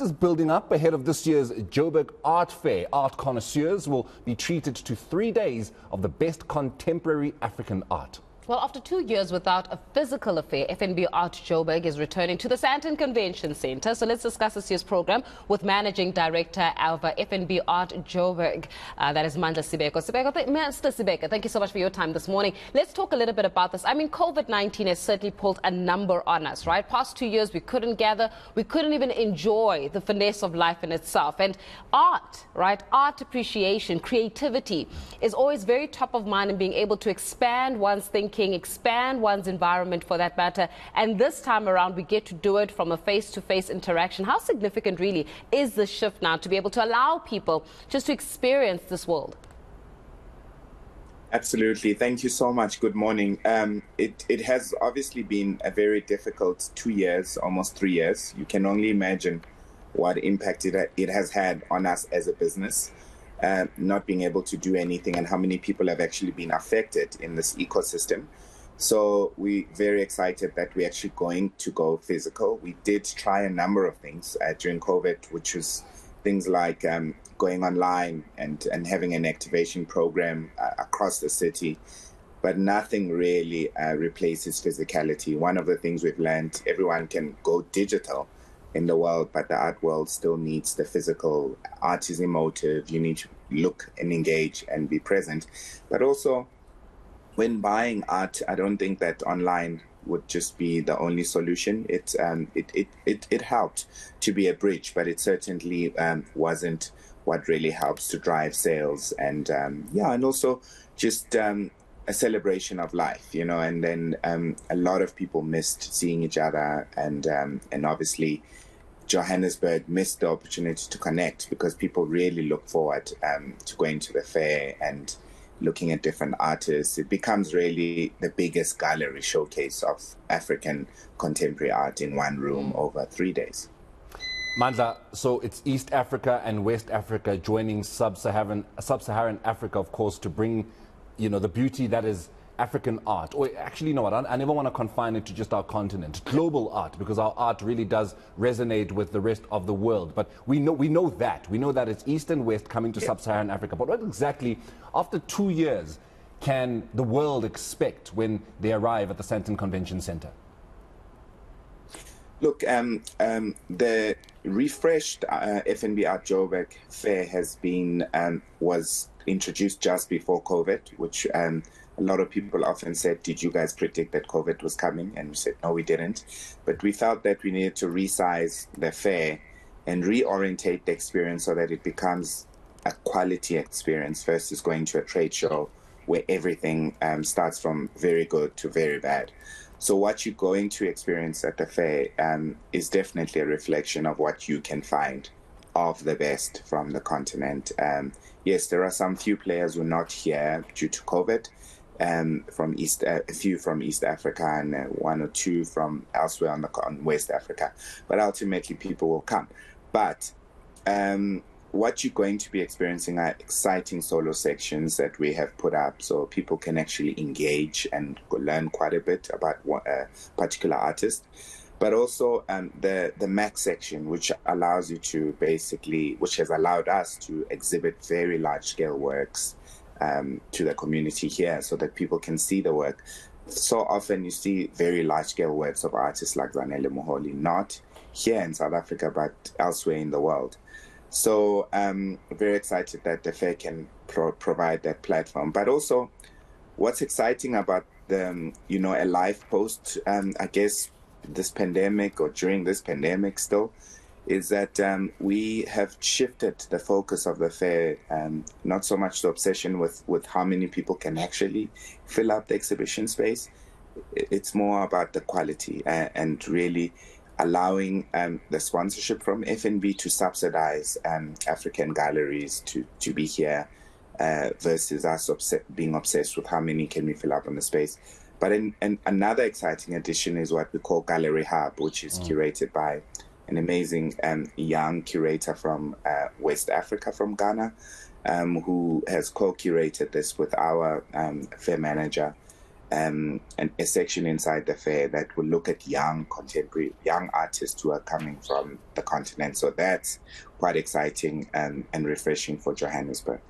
Is building up ahead of this year's Joburg Art Fair. Art connoisseurs will be treated to 3 days of the best contemporary African art. Well, after 2 years without a physical affair, FNB Art Joburg is returning to the Sandton Convention Centre. So let's discuss this year's program with Managing Director of FNB Art Joburg. That is Mandla Sibeko. Mr. Sibeko, thank you so much for your time this morning. Let's talk a little bit about this. I mean, COVID-19 has certainly pulled a number on us, right? Past 2 years, we couldn't gather. We couldn't even enjoy the finesse of life in itself. And art, right? Art appreciation, creativity is always very top of mind in being able to expand one's thinking, expand one's environment for that matter. And this time around, we get to do it from a face-to-face interaction. How significant really is this shift now to be able to allow people just to experience this world? Absolutely. Thank you so much. Good morning. It has obviously been a very difficult 2 years, almost 3 years. You can only imagine what impact it has had on us as a business. Not being able to do anything and how many people have actually been affected in this ecosystem. So we're very excited that we're actually going to go physical. We did try a number of things during COVID, which was things like going online and having an activation program across the city. But nothing really replaces physicality. One of the things we've learned, everyone can go digital in the world, but the art world still needs the physical. Art is emotive. You need to look and engage and be present. But also, when buying art, I don't think that online would just be the only solution. It helped to be a bridge, but it certainly wasn't what really helps to drive sales. And and also just a celebration of life, you know. And then a lot of people missed seeing each other, and obviously Johannesburg missed the opportunity to connect because people really look forward to going to the fair and looking at different artists. It becomes really the biggest gallery showcase of African contemporary art in one room over 3 days. Mandla, so it's East Africa and West Africa joining Sub-Saharan Africa, of course, to bring, you know, the beauty that is African art. Or actually, you know what, I never want to confine it to just our continent. Global art, because our art really does resonate with the rest of the world. But we know that it's East and West coming to Sub-Saharan Africa. But what exactly, after 2 years, can the world expect when they arrive at the Sandton Convention Centre? Look, the refreshed FNB Art Joburg fair has been was introduced just before COVID, which a lot of people often said, did you guys predict that COVID was coming? And we said, no, we didn't. But we felt that we needed to resize the fair and reorientate the experience so that it becomes a quality experience versus going to a trade show where everything starts from very good to very bad. So what you're going to experience at the fair is definitely a reflection of what you can find of the best from the continent. Yes, there are some few players who are not here due to COVID, from a few from East Africa and one or two from elsewhere on West Africa. But ultimately, people will come. But what you're going to be experiencing are exciting solo sections that we have put up, so people can actually engage and learn quite a bit about a particular artist. But also the Mac section, which allows you to which has allowed us to exhibit very large-scale works to the community here so that people can see the work. So often you see very large-scale works of artists like Zanele Moholi, not here in South Africa, but elsewhere in the world. So very excited that the fair can provide that platform. But also what's exciting about a live post, I guess, this pandemic or during this pandemic still, is that we have shifted the focus of the fair, not so much the obsession with how many people can actually fill up the exhibition space. It's more about the quality and really allowing the sponsorship from FNB to subsidize African galleries to be here versus us being obsessed with how many can we fill up on the space. But another exciting addition is what we call Gallery Hub, which is curated by an amazing young curator from West Africa, from Ghana, who has co-curated this with our fair manager. and a section inside the fair that will look at young contemporary, young artists who are coming from the continent. So that's quite exciting and refreshing for Johannesburg.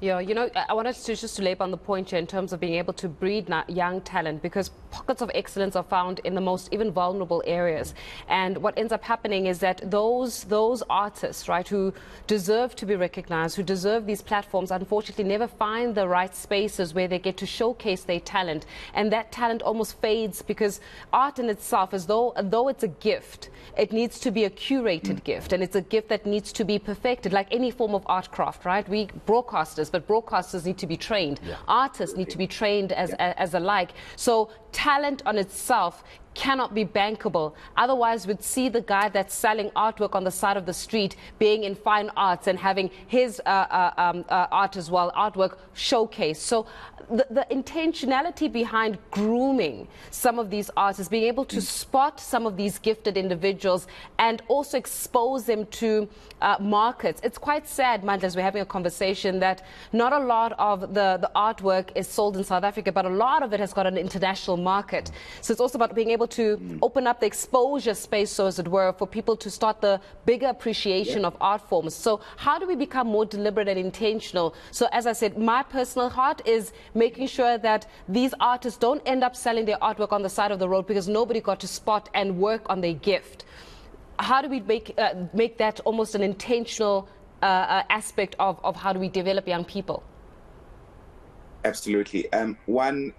Yeah, I wanted to just to labor on the point here in terms of being able to breed young talent, because pockets of excellence are found in the most even vulnerable areas. And what ends up happening is that those artists, right, who deserve to be recognized, who deserve these platforms, unfortunately never find the right spaces where they get to showcase their talent. And that talent almost fades, because art in itself, though it's a gift, it needs to be a curated gift, and it's a gift that needs to be perfected, like any form of art craft, right? We broadcasters, but broadcasters need to be trained. Yeah. Artists need to be trained as alike. So talent on itself cannot be bankable. Otherwise, we'd see the guy that's selling artwork on the side of the street being in fine arts and having his art as well, artwork showcased. So the intentionality behind grooming some of these artists, being able to spot some of these gifted individuals and also expose them to markets. It's quite sad, Mandla, as we're having a conversation, that not a lot of the artwork is sold in South Africa, but a lot of it has got an international market. So it's also about being able to open up the exposure space, so as it were, for people to start the bigger appreciation of art forms. So how do we become more deliberate and intentional? So as I said, my personal heart is making sure that these artists don't end up selling their artwork on the side of the road because nobody got to spot and work on their gift. How do we make that almost an intentional aspect of how do we develop young people? Absolutely. One,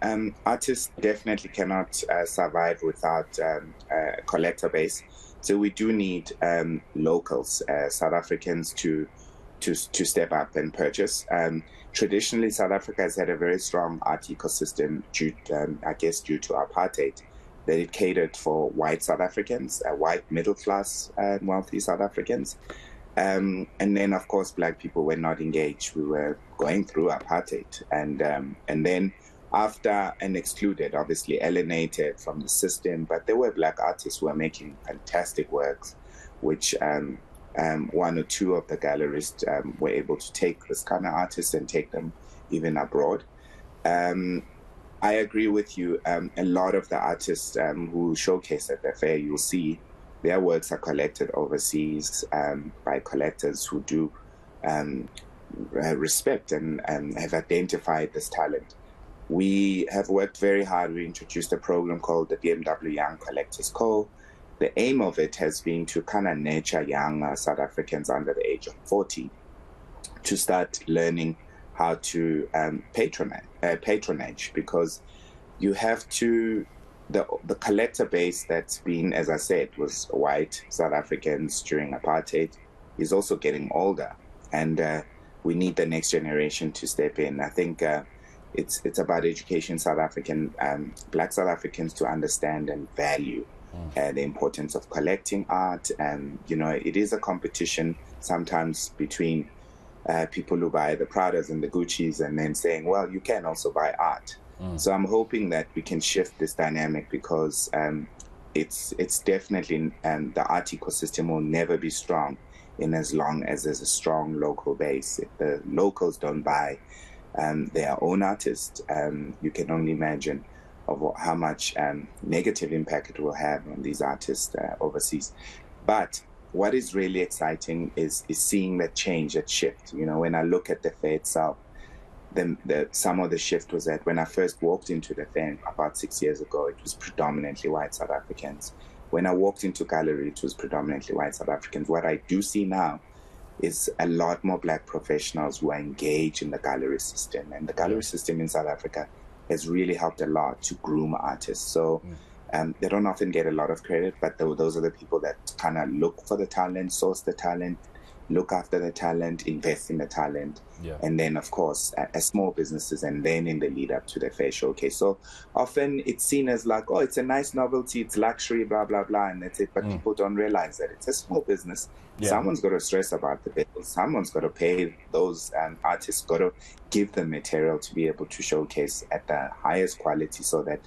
artists definitely cannot survive without a collector base. So we do need locals, South Africans, to step up and purchase. Traditionally, South Africa has had a very strong art ecosystem due to apartheid, that it catered for white South Africans, white middle class wealthy South Africans. And then, of course, black people were not engaged. We were going through apartheid. And then after and excluded, obviously alienated from the system, but there were black artists who were making fantastic works, which one or two of the gallerists were able to take this kind of artists and take them even abroad. I agree with you. A lot of the artists who showcase at the fair, you'll see their works are collected overseas by collectors who do respect and have identified this talent. We have worked very hard. We introduced a program called the BMW Young Collectors Co. The aim of it has been to kind of nurture young South Africans under the age of 40 to start learning how to patronage, because you have to, the collector base that's been, as I said, was white South Africans during apartheid, is also getting older, and we need the next generation to step in. I think it's about education South African, black South Africans to understand and value the importance of collecting art. And it is a competition sometimes between people who buy the Pradas and the Guccis, and then saying, well, you can also buy art. So I'm hoping that we can shift this dynamic, because it's definitely, the art ecosystem will never be strong in as long as there's a strong local base. If the locals don't buy their own artists, you can only imagine of how much negative impact it will have on these artists overseas. But what is really exciting is seeing that change, that shift. When I look at the fair itself, some of the shift was that when I first walked into the fair about 6 years ago, it was predominantly white South Africans. When I walked into gallery, it was predominantly white South Africans. What I do see now is a lot more black professionals who are engaged in the gallery system. And the gallery system in South Africa has really helped a lot to groom artists. So they don't often get a lot of credit, but those are the people that kind of look for the talent, source the talent, look after the talent, invest in the talent, and then, of course, as small businesses, and then in the lead up to the fair showcase. So often it's seen as like, oh, it's a nice novelty, it's luxury, blah, blah, blah, and that's it. But people don't realize that it's a small business. Someone's got to stress about the bills. Someone's got to pay those artists, got to give them material to be able to showcase at the highest quality so that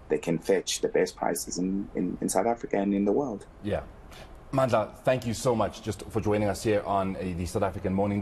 they can fetch the best prices in South Africa and in the world. Yeah. Mandla, thank you so much just for joining us here on the South African Morning.